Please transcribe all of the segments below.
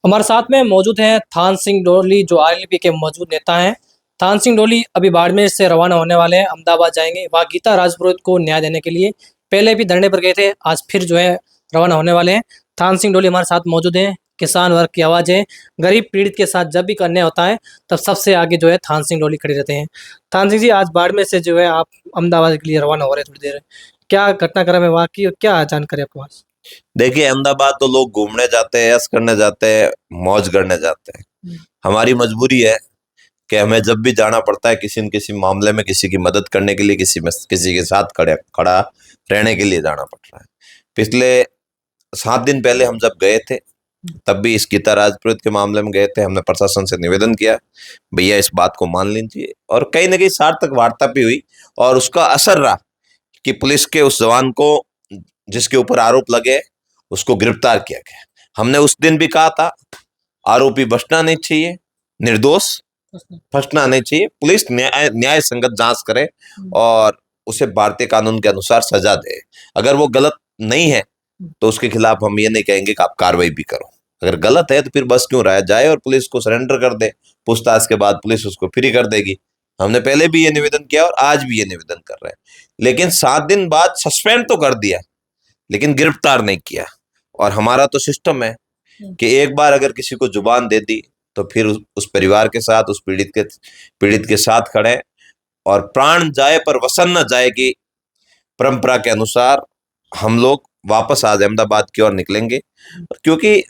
हमारे साथ में मौजूद हैं थान सिंह डोली जो आरएलपी के मौजूद नेता हैं। थान सिंह डोली अभी बाड़मेर से रवाना होने वाले हैं, अहमदाबाद जाएंगे वहाँ गीता राजपुरोहित को न्याय देने के लिए। पहले भी धरने पर गए थे, आज फिर जो है रवाना होने वाले हैं। थान सिंह डोली हमारे साथ मौजूद हैं, किसान वर्ग की आवाज़ है। गरीब पीड़ित के साथ जब भी अन्याय होता है तब सबसे आगे जो है थान सिंह डोली खड़े रहते हैं। थान सिंह जी, आज बाड़मेर से जो है आप अहमदाबाद के लिए रवाना हो रहे हैं थोड़ी देर, क्या घटनाक्रम है वहाँ की और क्या जानकारी आपके पास? देखिए, अहमदाबाद तो लोग घूमने जाते हैं, ऐश करने जाते हैं, मौज करने जाते हैं। हमारी मजबूरी है कि हमें जब भी जाना पड़ता है किसी न किसी मामले में किसी की मदद करने के लिए, किसी के साथ खड़ा रहने के लिए जाना पड़ रहा है। पिछले 7 दिन पहले हम जब गए थे तब भी इस गीता राजपुरोहित के मामले में गए थे। हमने प्रशासन से निवेदन किया, भैया इस बात को मान लीजिए, और कहीं ना कहीं सार्थक वार्ता भी हुई और उसका असर रहा कि पुलिस के उस जवान को जिसके ऊपर आरोप लगे उसको गिरफ्तार किया गया। हमने उस दिन भी कहा था आरोपी बचना नहीं चाहिए, निर्दोष फंसना नहीं चाहिए, पुलिस न्याय संगत जांच करे और उसे भारतीय कानून के अनुसार सजा दे। अगर वो गलत नहीं है तो उसके खिलाफ हम ये नहीं कहेंगे कि आप कार्रवाई भी करो। अगर गलत है तो फिर बस क्यों रहा जाए और पुलिस को सरेंडर कर दे, पूछताछ के बाद पुलिस उसको फ्री कर देगी। हमने पहले भी ये निवेदन किया और आज भी ये निवेदन कर रहे हैं। लेकिन 7 दिन बाद सस्पेंड तो कर दिया लेकिन गिरफ्तार नहीं किया। और हमारा तो सिस्टम है कि एक बार अगर किसी को जुबान दे दी तो फिर उस परिवार के साथ, उस पीड़ित के साथ खड़े, और प्राण जाए पर वसन न जाए की परंपरा के अनुसार हम लोग वापस आज अहमदाबाद की ओर निकलेंगे। क्योंकि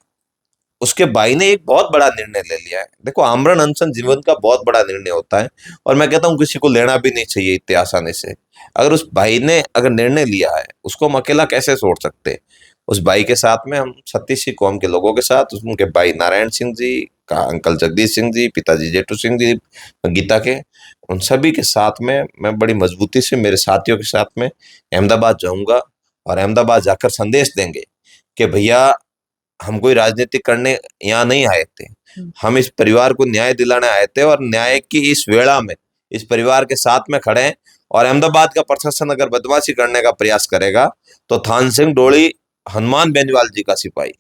उसके भाई ने एक बहुत बड़ा निर्णय ले लिया है। देखो, आमरण अनशन जीवन का बहुत बड़ा निर्णय होता है और मैं कहता हूँ किसी को लेना भी नहीं चाहिए इतने आसानी से। अगर उस भाई ने अगर निर्णय लिया है उसको हम अकेला कैसे छोड़ सकते। उस भाई के साथ में हम 36 कौम के लोगों के साथ, उनके भाई नारायण सिंह जी का, अंकल जगदीश सिंह जी, पिताजी जेठू सिंह जी गीता के, उन सभी के साथ में मैं बड़ी मजबूती से मेरे साथियों के साथ में अहमदाबाद जाऊंगा और अहमदाबाद जाकर संदेश देंगे कि भैया हम कोई राजनीति करने यहाँ नहीं आए थे, हम इस परिवार को न्याय दिलाने आए थे और न्याय की इस वेला में इस परिवार के साथ में खड़े हैं। और अहमदाबाद का प्रशासन अगर बदमाशी करने का प्रयास करेगा तो थान सिंह डोली हनुमान बेनीवाल जी का सिपाही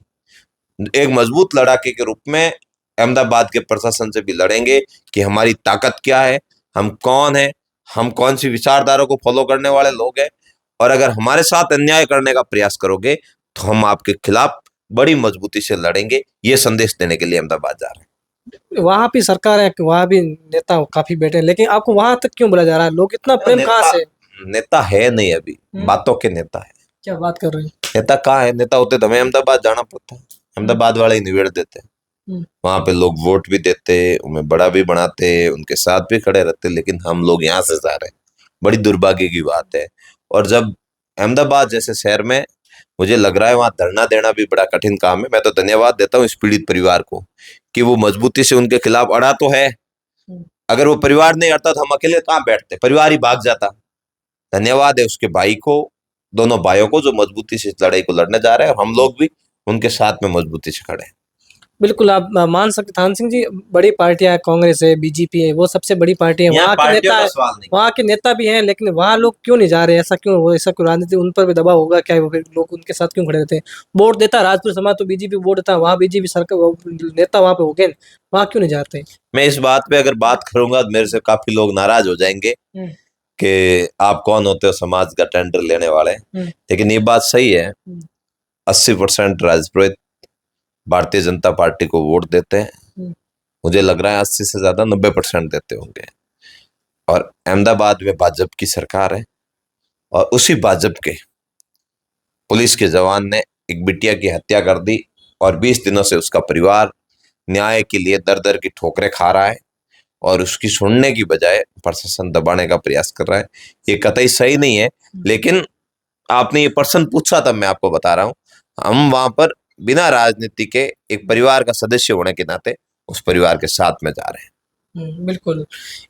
एक मजबूत लड़ाके के रूप में अहमदाबाद के प्रशासन से भी लड़ेंगे कि हमारी ताकत क्या है, हम कौन है, हम कौन सी विचारधारा को फॉलो करने वाले लोग हैं, और अगर हमारे साथ अन्याय करने का प्रयास करोगे तो हम आपके खिलाफ बड़ी मजबूती से लड़ेंगे। ये संदेश देने के लिए अहमदाबाद जा रहे हैं। वहाँ भी सरकार है, वहाँ भी नेता काफी बैठे हैं, लेकिन आपको वहां तक क्यों बुला जा रहा है? लोग इतना प्रेम कहाँ से? नेता है नहीं अभी, बातों के नेता है। क्या बात कर रहे हैं? नेता कहाँ है? नेता होते तो हमें अहमदाबाद जाना पड़ता है। अहमदाबाद वाले ही निवेड़ देते हैं, वहां पे लोग वोट भी देते, उन्हें बड़ा भी बनाते, उनके साथ भी खड़े रहते, लेकिन हम लोग यहाँ से जा रहे हैं। बड़ी दुर्भाग्य की बात है। और जब अहमदाबाद जैसे शहर में मुझे लग रहा है वहां धरना देना भी बड़ा कठिन काम है। मैं तो धन्यवाद देता हूँ इस पीड़ित परिवार को कि वो मजबूती से उनके खिलाफ अड़ा तो है। अगर वो परिवार नहीं अड़ता तो हम अकेले कहाँ बैठते, परिवार ही भाग जाता। धन्यवाद है उसके भाई को, दोनों भाइयों को, जो मजबूती से इस लड़ाई को लड़ने जा रहे हैं, और हम लोग भी उनके साथ में मजबूती से खड़े हैं। बिल्कुल, आप मान सकते थान सिंह जी, बड़ी पार्टियां है, कांग्रेस है, बीजेपी है, वो सबसे बड़ी पार्टी है, वहाँ के नेता है, वहाँ के नेता भी हैं, लेकिन वहाँ लोग क्यों नहीं जा रहे? ऐसा क्यों? ऐसा क्यों? राजनीति उन पर भी दबाव होगा क्या? वो फिर लोग उनके साथ क्यों खड़े रहते हैं? वोट देता राजपूत समाज तो बीजेपी वोट देता, वहाँ बीजेपी सरकार नेता वहाँ पे हो गए, वहाँ क्यों नहीं जाते? मैं इस बात पे अगर बात करूंगा तो मेरे से काफी लोग नाराज हो जाएंगे कि आप कौन होते हो समाज का टेंडर लेने वाले। लेकिन ये बात सही है, 80% राजपुरोहित भारतीय जनता पार्टी को वोट देते हैं। मुझे लग रहा है 80 से ज्यादा 90% देते होंगे। और अहमदाबाद में भाजपा की सरकार है और उसी भाजपा के पुलिस के जवान ने एक बिटिया की हत्या कर दी और 20 दिनों से उसका परिवार न्याय के लिए दर दर की ठोकरें खा रहा है और उसकी सुनने की बजाय प्रशासन दबाने का प्रयास कर रहा है। ये कतई सही नहीं है। लेकिन आपने ये प्रश्न पूछा तब मैं आपको बता रहा हूँ, हम वहां पर बिना राजनीति के एक परिवार का सदस्य होने के नाते उस परिवार के साथ में जा रहे हैं। बिल्कुल।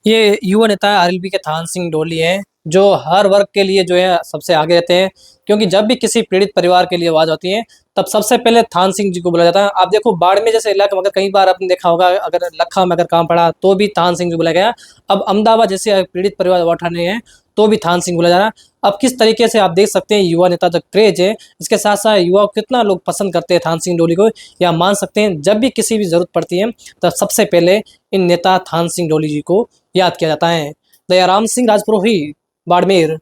ये युवा नेता आरएलपी के थान सिंह डोली हैं, जो हर वर्ग के लिए जो है सबसे आगे रहते हैं, क्योंकि जब भी किसी पीड़ित परिवार के लिए आवाज होती है तब सबसे पहले थान सिंह जी को बुलाया जाता है। आप देखो, बाड़मेर जैसे इलाके में अगर कई बार आपने देखा होगा, अगर लखा में अगर काम पड़ा तो भी थान सिंह जी बुलाया गया। अब अहमदाबाद जैसे पीड़ित परिवार उठाने हैं तो भी थान सिंह बोला जा रहा है। अब किस तरीके से आप देख सकते हैं युवा नेता का क्रेज है, इसके साथ साथ युवा को कितना लोग पसंद करते हैं थान सिंह डोली को, या मान सकते हैं जब भी किसी भी जरूरत पड़ती है तब सबसे पहले इन नेता थान सिंह डोली जी को याद किया जाता है। दयाराम सिंह राजपुरोही, बाड़मेर।